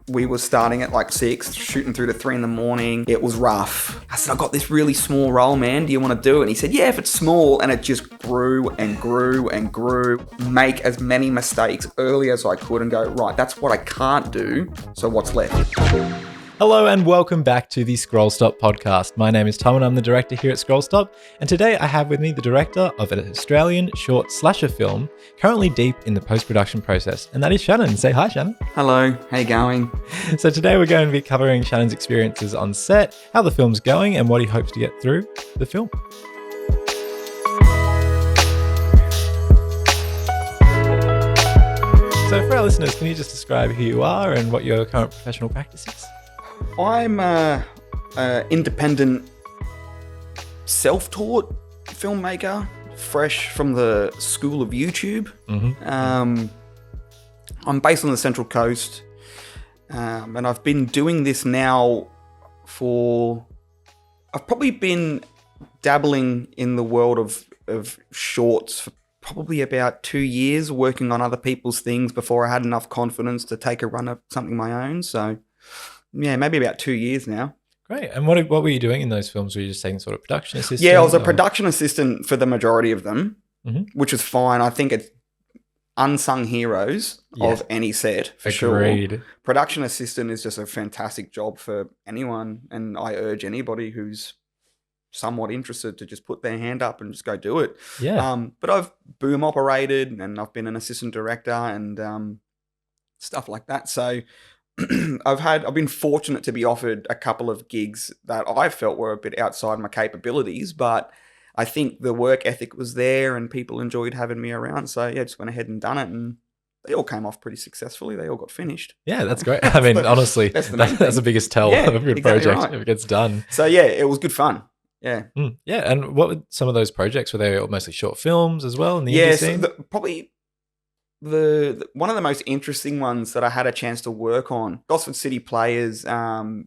We were starting at like 6, shooting through to 3 in the morning. It was rough. I said, I got this really small role, man. Do you want to do it? And he said, yeah, if it's small. And it just grew and grew and grew. Make as many mistakes early as I could and go, right, that's what I can't do. So what's left? Hello and welcome back to the Scroll Stop podcast. My name is Tom and I'm the director here at Scroll Stop. And today I have with me the director of an Australian short slasher film, currently deep in the post-production process, and that is Shannon. Say hi, Shannon. Hello, how you going? So today we're going to be covering Shannon's experiences on set, how the film's going, and what he hopes to get through the film. So for our listeners, can you just describe who you are and what your current professional practice is? I'm an independent, self-taught filmmaker, fresh from the school of YouTube. I'm based on the Central Coast, and I've been doing this now I've probably been dabbling in the world of shorts for probably about 2 years, working on other people's things before I had enough confidence to take a run at something my own. So yeah, maybe about 2 years now. Great. And what were you doing in those films? Were you just taking sort of production assistant? Yeah, I was a production assistant for the majority of them, which was fine. I think it's unsung heroes of any set, for sure. Production assistant is just a fantastic job for anyone, and I urge anybody who's somewhat interested to just put their hand up and just go do it. Yeah. But I've boom operated and I've been an assistant director and stuff like that. So I've been fortunate to be offered a couple of gigs that I felt were a bit outside my capabilities, but I think the work ethic was there and people enjoyed having me around. So yeah, just went ahead and done it, and they all came off pretty successfully. They all got finished. Yeah, that's great. I mean, honestly, that's the biggest tell of a good project if it gets done. So yeah, it was good fun. Yeah. Yeah, and what were some of those projects? Were they mostly short films as well in the indie scene? Probably the one of the most interesting ones that I had a chance to work on, Gosford City Players, the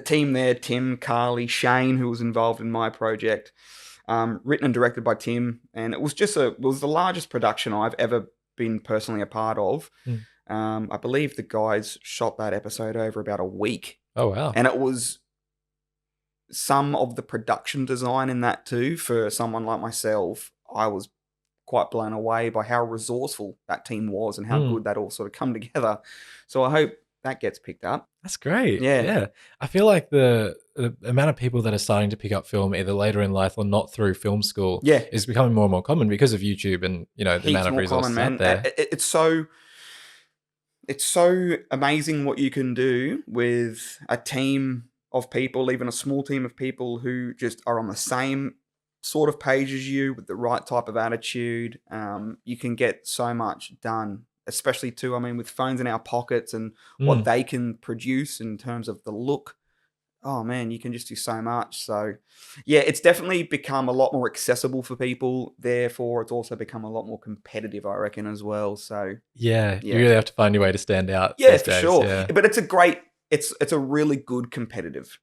team there, Tim, Carly, Shane, who was involved in my project, written and directed by Tim, and it was the largest production I've ever been personally a part of. I believe the guys shot that episode over about a week. Oh wow. And it was some of the production design in that too, for someone like myself, I was quite blown away by how resourceful that team was and how good that all sort of come together. So I hope that gets picked up. That's great. Yeah. I feel like the amount of people that are starting to pick up film either later in life or not through film school is becoming more and more common because of YouTube and, the amount of resources out there. It's so amazing what you can do with a team of people, even a small team of people who just are on the same sort of page as you with the right type of attitude. You can get so much done, especially too, with phones in our pockets and what they can produce in terms of the look. Oh man, you can just do so much. So yeah, it's definitely become a lot more accessible for people. Therefore, it's also become a lot more competitive, I reckon, as well. So yeah. You really have to find your way to stand out. Yeah, for sure. Yeah. But it's a really good competitive.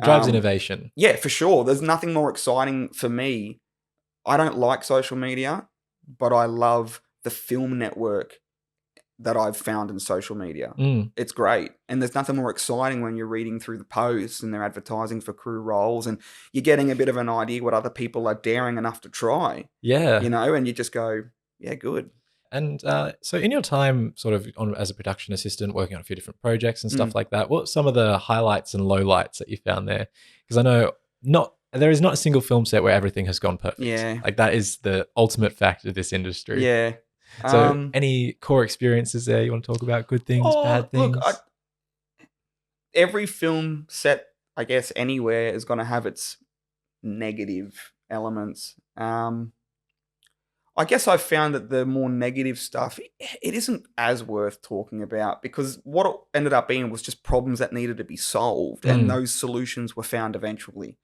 Drives innovation. Yeah, for sure. There's nothing more exciting for me. I don't like social media, but I love the film network that I've found in social media. It's great. And there's nothing more exciting when you're reading through the posts and they're advertising for crew roles and you're getting a bit of an idea what other people are daring enough to try. Yeah. And you just go, yeah, good. And so in your time sort of as a production assistant, working on a few different projects and stuff like that, what are some of the highlights and lowlights that you found there? Because I know there is not a single film set where everything has gone perfect. Yeah. Like that is the ultimate fact of this industry. Yeah. So any core experiences there you want to talk about? Good things, bad things? Look, every film set, I guess, anywhere is going to have its negative elements. I guess I've found that the more negative stuff, it isn't as worth talking about because what it ended up being was just problems that needed to be solved and those solutions were found eventually.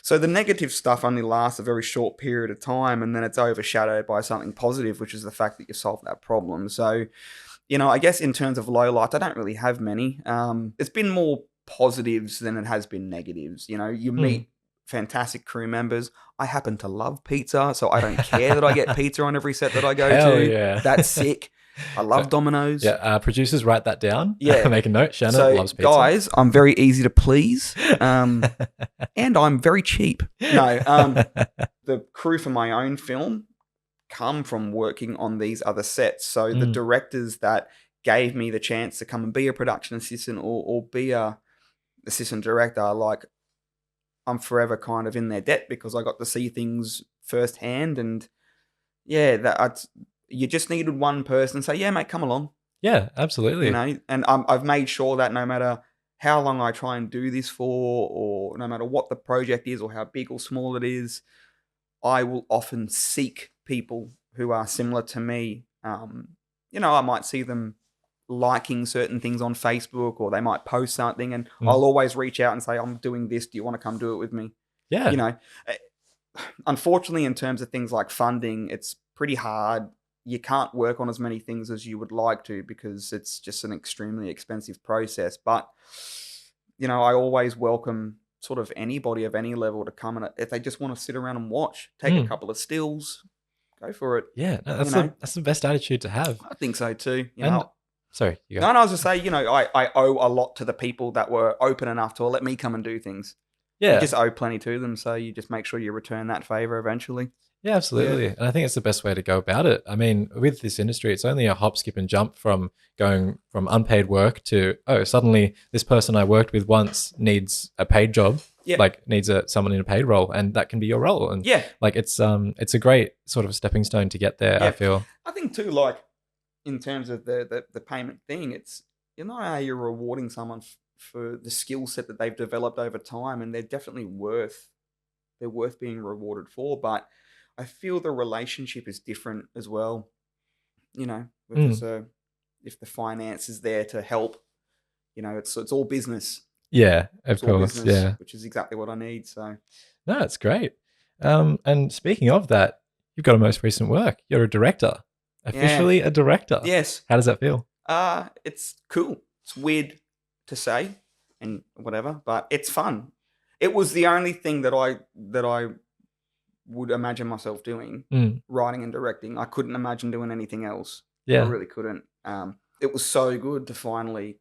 So the negative stuff only lasts a very short period of time and then it's overshadowed by something positive, which is the fact that you solved that problem. So, I guess in terms of lowlights, I don't really have many. It's been more positives than it has been negatives. You meet fantastic crew members. I happen to love pizza, so I don't care that I get pizza on every set that I go to. Yeah. That's sick. I love Domino's. Yeah, producers, write that down. Yeah. Make a note. Shannon So, loves pizza. guys, I'm very easy to please, and I'm very cheap. No, the crew for my own film come from working on these other sets. So the directors that gave me the chance to come and be a production assistant or be a assistant director, like, I'm forever kind of in their debt because I got to see things firsthand. And yeah, you just needed one person to say, yeah, mate, come along. Yeah, absolutely. You know, and I've made sure that no matter how long I try and do this for, or no matter what the project is or how big or small it is, I will often seek people who are similar to me. I might see them liking certain things on Facebook, or they might post something, and I'll always reach out and say, I'm doing this. Do you want to come do it with me? Yeah. You know, unfortunately, in terms of things like funding, it's pretty hard. You can't work on as many things as you would like to because it's just an extremely expensive process. But, I always welcome sort of anybody of any level to come, and if they just want to sit around and watch, take a couple of stills, go for it. Yeah, no, that's the best attitude to have. I think so too. Sorry, you go. No, I was just saying, I owe a lot to the people that were open enough to let me come and do things. Yeah. You just owe plenty to them, so you just make sure you return that favor eventually. Yeah, absolutely. Yeah. And I think it's the best way to go about it. I mean, with this industry, it's only a hop, skip, and jump from going from unpaid work to, suddenly this person I worked with once needs a paid job, like needs someone in a paid role, and that can be your role. And like it's a great sort of a stepping stone to get there, I feel. I think too, like in terms of the payment thing, it's, how you're rewarding someone for the skill set that they've developed over time, and they're definitely worth being rewarded for. But I feel the relationship is different as well. If the finance is there to help, it's all business. Yeah, of course. Business, yeah, which is exactly what I need. So no, it's great. And speaking of that, you've got a most recent work. You're a director, officially a director. Yes. How does that feel? It's cool. It's weird to say and whatever, but it's fun. It was the only thing that I would imagine myself doing, writing and directing. I couldn't imagine doing anything else. Yeah. I really couldn't. It was so good to finally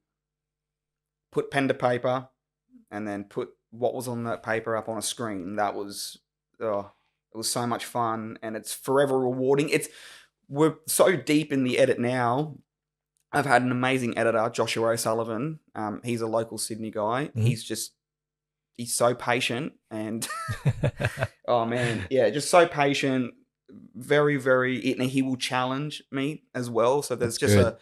put pen to paper and then put what was on that paper up on a screen. That was, it was so much fun, and it's forever rewarding. We're so deep in the edit now. I've had an amazing editor, Joshua O'Sullivan. He's a local Sydney guy. He's so patient, and oh man, yeah, just so patient. Very, very, and he will challenge me as well. So there's just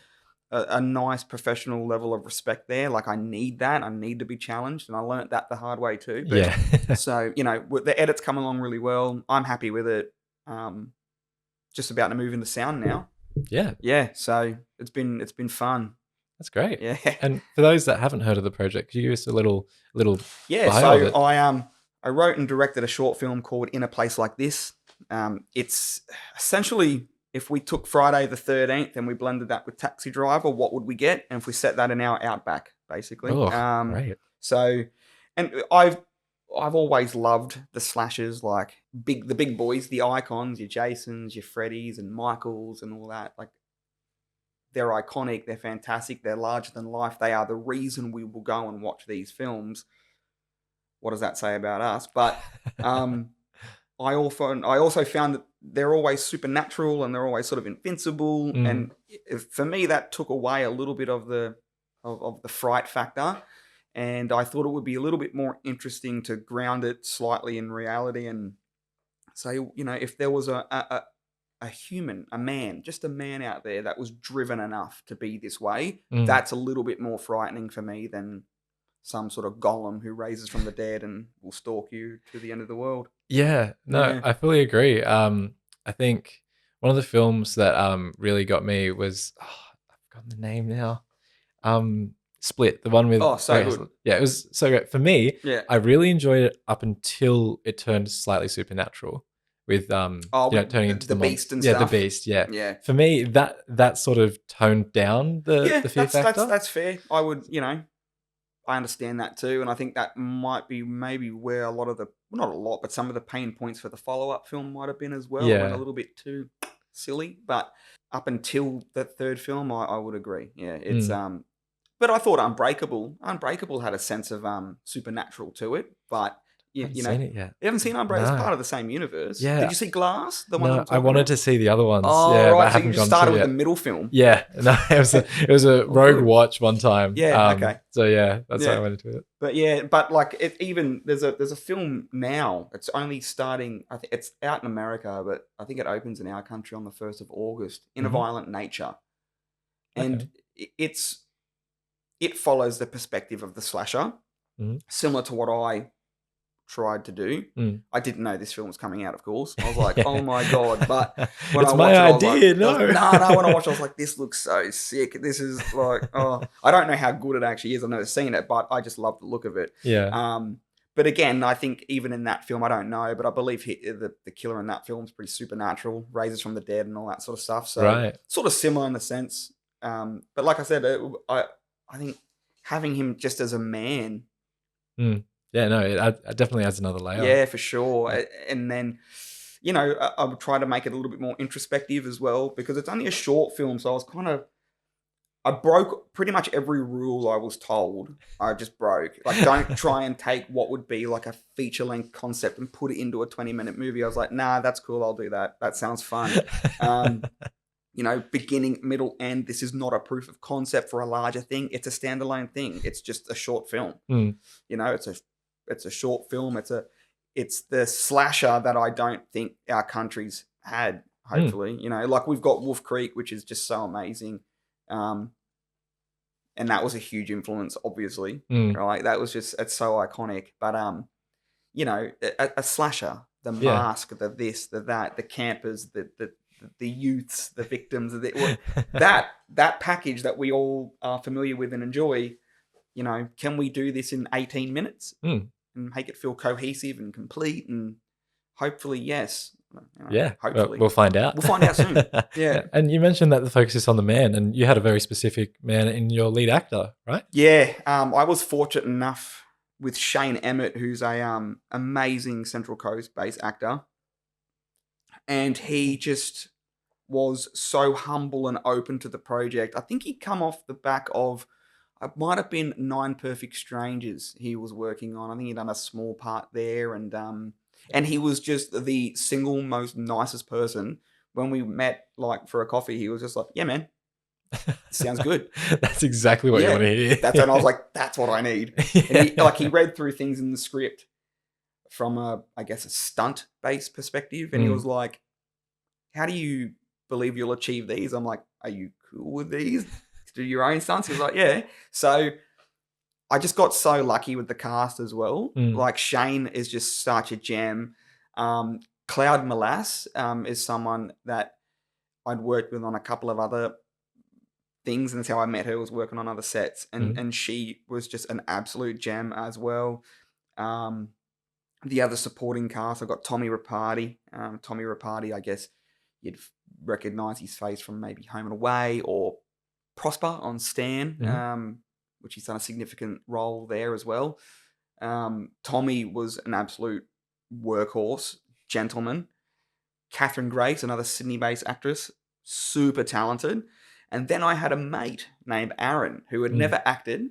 a nice professional level of respect there. Like, I need that. I need to be challenged, and I learnt that the hard way too. But, so the edits come along really well. I'm happy with it. Just about to move into sound now. Yeah. So it's been fun. That's great. Yeah. And for those that haven't heard of the project, could you give us a little yeah. bio of it? So I wrote and directed a short film called In a Place Like This. It's essentially, if we took Friday the 13th and we blended that with Taxi Driver, what would we get? And if we set that in our Outback, basically. Oh, great. So, and I've always loved the slashers, like the big boys, the icons, your Jasons, your Freddys and Michaels and all that. Like, they're iconic, they're fantastic, they're larger than life. They are the reason we will go and watch these films. What does that say about us? But I also found that they're always supernatural and they're always sort of invincible. And for me, that took away a little bit of the fright factor. And I thought it would be a little bit more interesting to ground it slightly in reality and say, if there was a human, a man, just a man out there that was driven enough to be this way, that's a little bit more frightening for me than some sort of golem who raises from the dead and will stalk you to the end of the world. Yeah, no, I fully agree. I think one of the films that really got me was, I've forgotten the name now. Split, the one with good. Yeah, it was so great for me. Yeah, I really enjoyed it up until it turned slightly supernatural with turning into the beast and stuff. stuff. The beast. Yeah. For me, that sort of toned down the fear factor. That's fair. I would, I understand that too, and I think that might be maybe where a lot of not a lot, but some of the pain points for the follow-up film might have been as well. Yeah. Went a little bit too silly. But up until the third film, I would agree. Yeah, it's Mm. But I thought Unbreakable had a sense of supernatural to it. But I haven't seen it yet. you haven't seen Unbreakable. It's No. part of the same universe. Did Yeah. you see Glass? The one that No, I'm I talking wanted about? to see the other ones. Oh, Yeah, but I right. So you haven't just gone started to with the yet. middle film. Yeah, no, it was a Oh, rogue good. watch one time. Yeah. Okay. So yeah, that's why I Yeah. went into it. But yeah, but like it even there's a film now. It's only starting. I think it's out in America, but I think it opens in our country on the 1st of August. In a Hmm. Violent Nature, and Okay. it follows the perspective of the slasher, Mhm. similar to what I tried to do. Mm. I didn't know this film was coming out, of course. I was like, Yeah. oh my God. But when I It's my watched it, I was like, idea. No. no, when I watched it, I was like, this looks so sick. This is like, oh, I don't know how good it actually is. I've never seen it, but I just love the look of it. Yeah. But again, I think even in that film, I don't know, but I believe the killer in that film is pretty supernatural, raises from the dead and all that sort of stuff. So Right. sort of similar in the sense. But like I said, I think having him just as a man, Mm. Yeah. No, it definitely adds another layer. yeah, for sure. Yeah. And then, I would try to make it a little bit more introspective as well because it's only a short film. So I broke pretty much every rule I was told. I just broke. Like, don't try and take what would be like a feature length concept and put it into a 20-minute movie. I was like, nah, that's cool. I'll do that. That sounds fun. Beginning, middle, end. This is not a proof of concept for a larger thing. It's a standalone thing. It's just a short film. Mm. It's a short film. It's the slasher that I don't think our country's had. Hopefully, like we've got Wolf Creek, which is just so amazing, and that was a huge influence, obviously. Mm. Right? That was it's so iconic. But a slasher, the Yeah. mask, the this, the that, the campers, the youths, the victims, that package that we all are familiar with and enjoy. Can we do this in 18 minutes Mm. and make it feel cohesive and complete? And hopefully, yes. Yeah. Hopefully. We'll find out. We'll find out soon. Yeah. And you mentioned that the focus is on the man, and you had a very specific man in your lead actor, right? Yeah. I was fortunate enough with Shane Emmett, who's a amazing Central Coast based actor. And he just was so humble and open to the project. I think he'd come off the back of, it might have been Nine Perfect Strangers he was working on. I think he'd done a small part there, and he was just the single most nicest person. When we met, like for a coffee, he was just like, "Yeah, man, sounds good." That's exactly what you want to hear. And I was like, "That's what I need." And he read through things in the script from a stunt based perspective, and he was like, "How do you believe you'll achieve these?" I'm like, "Are you cool with these? Do your own stunts?" He was like, "Yeah." So I just got so lucky with the cast as well. Like Shane is just such a gem. Cloud Molass is someone that I'd worked with on a couple of other things, and that's how I met her, was working on other sets, and she was just an absolute gem as well. The other supporting cast, I've got Tommy Rapati. Tommy Rapati, I guess you'd recognize his face from maybe Home and Away or Prosper on Stan, which he's done a significant role there as well. Tommy was an absolute workhorse, gentleman. Catherine Grace, another Sydney-based actress, super talented. And then I had a mate named Aaron who had never acted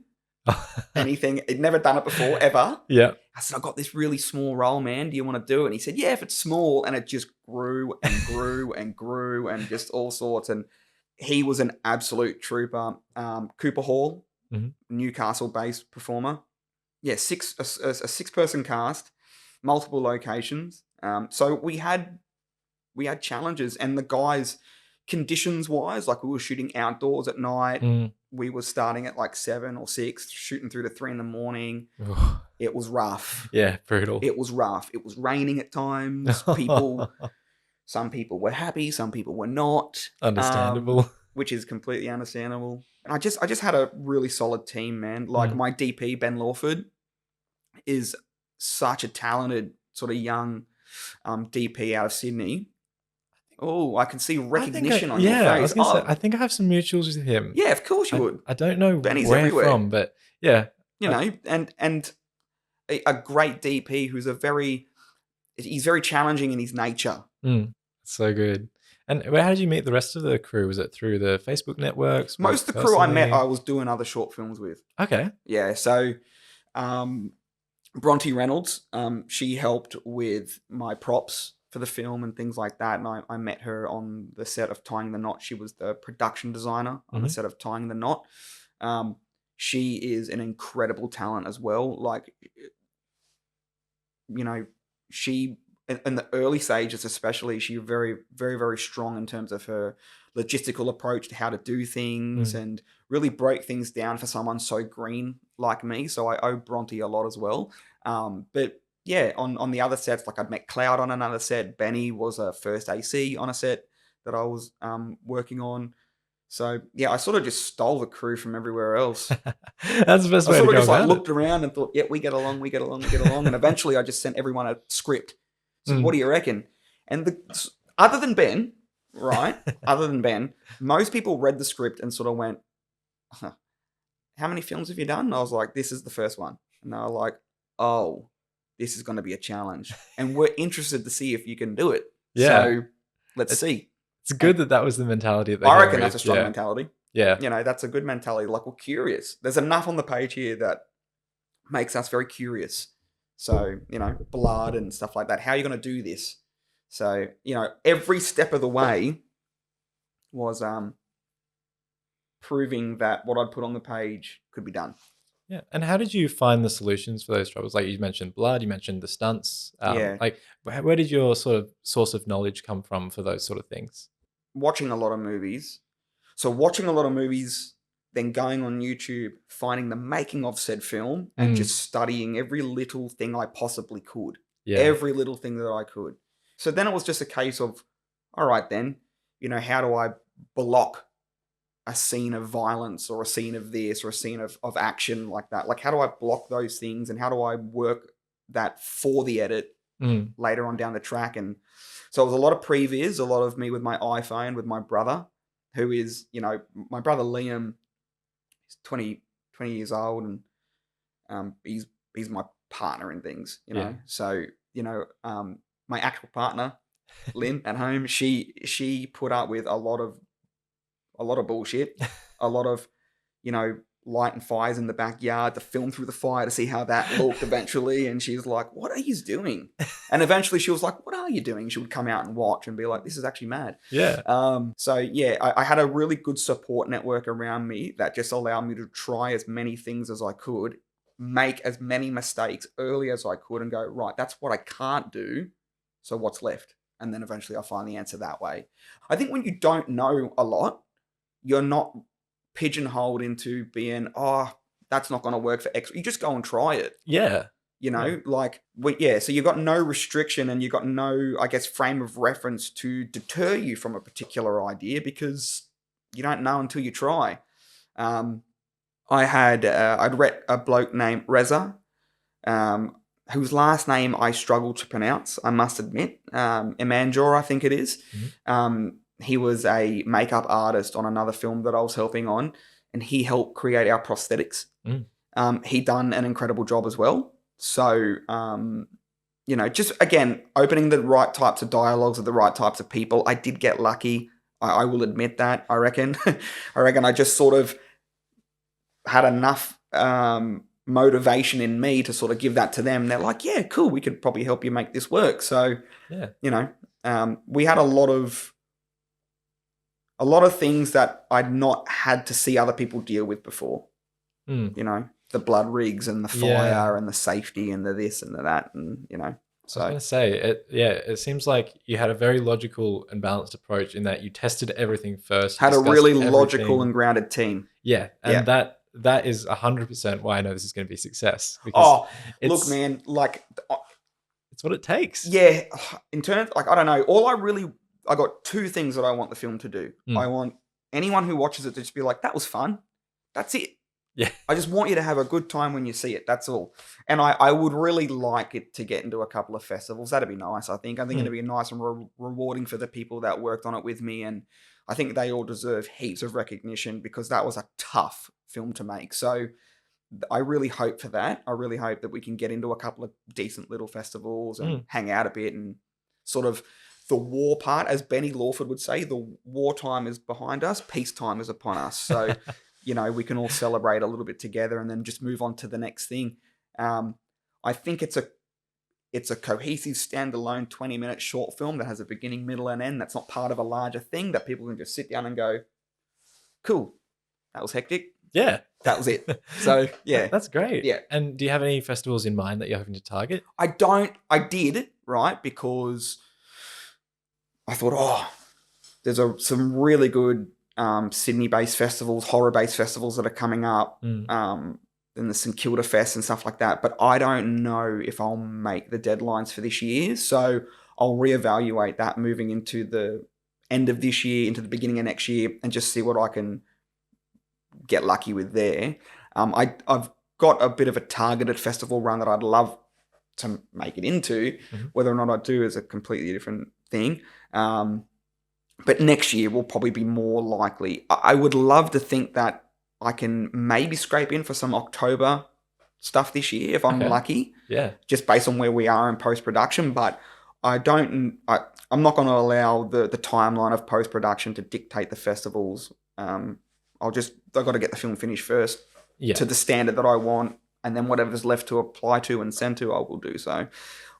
anything. He'd never done it before, ever. Yeah. I said, "I've got this really small role, man. Do you want to do it?" And he said, "Yeah, if it's small." And it just grew and grew and grew and just all sorts. And he was an absolute trooper. Cooper Hall, Newcastle-based performer. Yeah, a 6-person cast, multiple locations. So we had challenges, and the guys, conditions-wise, like we were shooting outdoors at night. We were starting at like 7 or 6, shooting through to 3 in the morning. It was rough. Yeah, brutal. It was rough. It was raining at times. Some people were happy, some people were not. Understandable. Which is completely understandable. And I just had a really solid team, man. Like my DP, Ben Lawford, is such a talented sort of young DP out of Sydney. Oh, I can see recognition on your face. I was gonna say, I think I have some mutuals with him. Yeah, of course you would. I don't know Benny's where everywhere. from, but yeah. And a great DP who's he's very challenging in his nature. So good. And how did you meet the rest of the crew? Was it through the Facebook networks? Most of the crew I met, I was doing other short films with. Okay. Yeah, so Bronte Reynolds, she helped with my props for the film and things like that. And I met her on the set of Tying the Knot. She was the production designer on the set of Tying the Knot. She is an incredible talent as well. Like, you know, she, in the early stages especially, she was very, very, very strong in terms of her logistical approach to how to do things and really break things down for someone so green like me. So I owe Bronte a lot as well. But yeah, on the other sets, like I'd met Cloud on another set. Benny was a first AC on a set that I was working on. So yeah, I sort of just stole the crew from everywhere else. That's the best I way to sort of go just like about looked around and thought, yeah, we get along, and eventually I just sent everyone a script. So what do you reckon? And other than Ben, right? Other than Ben, most people read the script and sort of went, huh, how many films have you done? And I was like, this is the first one. And they were like, oh, this is going to be a challenge. And we're interested to see if you can do it. Yeah. So let's see. It's good that was the mentality that they I reckon that's a strong mentality. Yeah. You know, that's a good mentality. Like, we're curious. There's enough on the page here that makes us very curious. So, you know, blood and stuff like that. How are you going to do this? So, you know, every step of the way was proving that what I'd put on the page could be done. Yeah. And how did you find the solutions for those troubles? Like, you mentioned blood, you mentioned the stunts. Yeah. Like, where did your sort of source of knowledge come from for those sort of things? Watching a lot of movies. So watching a lot of movies, then going on YouTube, finding the making of said film and just studying every little thing I possibly could. Yeah. Every little thing that I could. So then it was just a case of, all right then, you know, how do I block a scene of violence or a scene of this or a scene of action like that? Like, how do I block those things and how do I work that for the edit later on down the track? And so it was a lot of previs, a lot of me with my iPhone, with my brother, who is, you know, my brother Liam, he's 20 years old, and he's my partner in things, you know. Yeah. So, you know, my actual partner, Lynn, at home, she put up with a lot of bullshit, a lot of, you know, lighting fires in the backyard to film through the fire to see how that looked eventually. And she was like, what are you doing? And eventually she was like, what are you doing? She would come out and watch and be like, this is actually mad. Yeah. So yeah, I had a really good support network around me that just allowed me to try as many things as I could, make as many mistakes early as I could and go, right, that's what I can't do. So what's left? And then eventually I find the answer that way. I think when you don't know a lot, you're not pigeonholed into being, oh, that's not going to work for X. You just go and try it. Yeah. You know, like, so you've got no restriction and you've got no, I guess, frame of reference to deter you from a particular idea because you don't know until you try. I'd read a bloke named Reza, whose last name I struggle to pronounce, I must admit. Emanjor, I think it is. He was a makeup artist on another film that I was helping on, and he helped create our prosthetics. He done an incredible job as well. So, you know, just, again, opening the right types of dialogues with the right types of people. I did get lucky. I will admit that, I reckon. I just sort of had enough motivation in me to sort of give that to them. They're like, yeah, cool, we could probably help you make this work. So, yeah, you know, we had a lot of things that I'd not had to see other people deal with before. You know, the blood rigs and the fire and the safety and the this and the that, and, you know. So I was going to say, it seems like you had a very logical and balanced approach in that you tested everything first. Had a really logical and grounded team. Yeah, and that is 100% why I know this is going to be a success. Because look, man, like, it's what it takes. Yeah, in terms, like, I don't know. I got two things that I want the film to do. I want anyone who watches it to just be like, that was fun. That's it. Yeah. I just want you to have a good time when you see it. That's all. And I would really like it to get into a couple of festivals. That'd be nice, I think. I think it'd be nice and rewarding for the people that worked on it with me. And I think they all deserve heaps of recognition because that was a tough film to make. So I really hope for that. I really hope that we can get into a couple of decent little festivals and hang out a bit and sort of the war part, as Benny Lawford would say, the wartime is behind us, peacetime is upon us. So, we can all celebrate a little bit together and then just move on to the next thing. I think it's a cohesive, standalone 20-minute short film that has a beginning, middle, and end. That's not part of a larger thing that people can just sit down and go, cool, that was hectic. Yeah. That was it. So, yeah. That's great. Yeah. And do you have any festivals in mind that you're hoping to target? I did, right? Because I thought, there's some really good Sydney-based festivals, horror-based festivals that are coming up. And the St Kilda Fest and stuff like that. But I don't know if I'll make the deadlines for this year. So I'll reevaluate that moving into the end of this year, into the beginning of next year, and just see what I can get lucky with there. I've got a bit of a targeted festival run that I'd love to make it into. Whether or not I do is a completely different thing. But next year will probably be more likely. I would love to think that I can maybe scrape in for some October stuff this year if I'm lucky. Yeah. Just based on where we are in post-production. But I'm not going to allow the timeline of post-production to dictate the festivals. I've got to get the film finished first to the standard that I want. And then whatever's left to apply to and send to, I will do so. Yeah.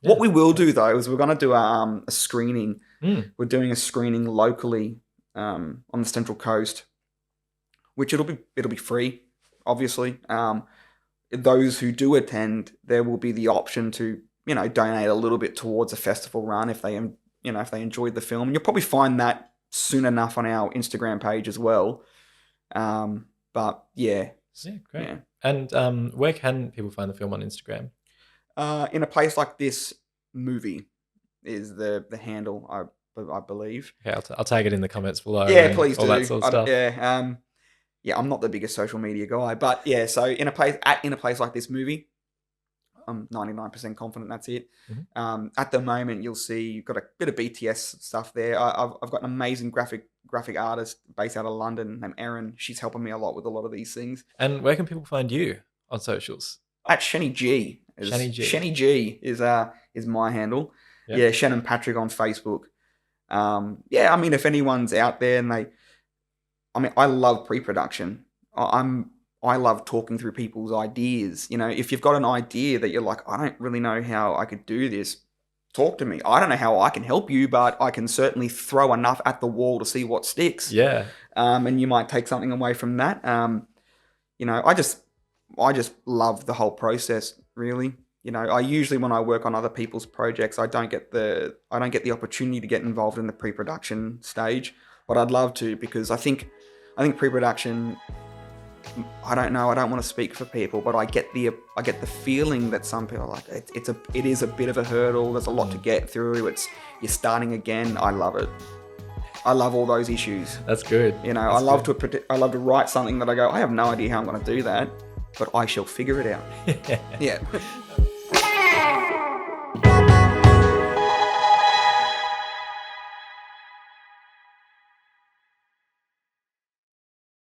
What we will do, though, is we're going to do a screening. We're doing a screening locally on the Central Coast, which it'll be free, obviously. Those who do attend, there will be the option to, donate a little bit towards a festival run if they enjoyed the film. And you'll probably find that soon enough on our Instagram page as well. But yeah. Yeah, great. Yeah. And where can people find the film on Instagram? In a place like this, movie is the handle, I believe. Okay, I'll tag it in the comments below. Yeah, please do. All that sort of stuff. Yeah, I'm not the biggest social media guy, but yeah. So in a place like this, movie, I'm 99% confident that's it. At the moment, you'll see you've got a bit of BTS stuff there. I've got an amazing graphic artist based out of London named Erin. She's helping me a lot with a lot of these things. And where can people find you on socials? At Shanny G. Shanny G is my handle. Yep. Yeah, Shannon Patrick on Facebook. Yeah, I mean, if anyone's out there and I love pre-production. I love talking through people's ideas. If you've got an idea that you're like, I don't really know how I could do this, talk to me. I don't know how I can help you, but I can certainly throw enough at the wall to see what sticks. Yeah. And you might take something away from that. I just love the whole process, really. I usually, when I work on other people's projects, I don't get the opportunity to get involved in the pre-production stage, but I'd love to, because I think pre-production, I don't know, I don't want to speak for people, but I get the feeling that some people are like, it is a bit of a hurdle. There's a lot to get through. You're starting again. I love it. I love all those issues. That's good. I love to write something that I go, I have no idea how I'm going to do that, but I shall figure it out. Yeah.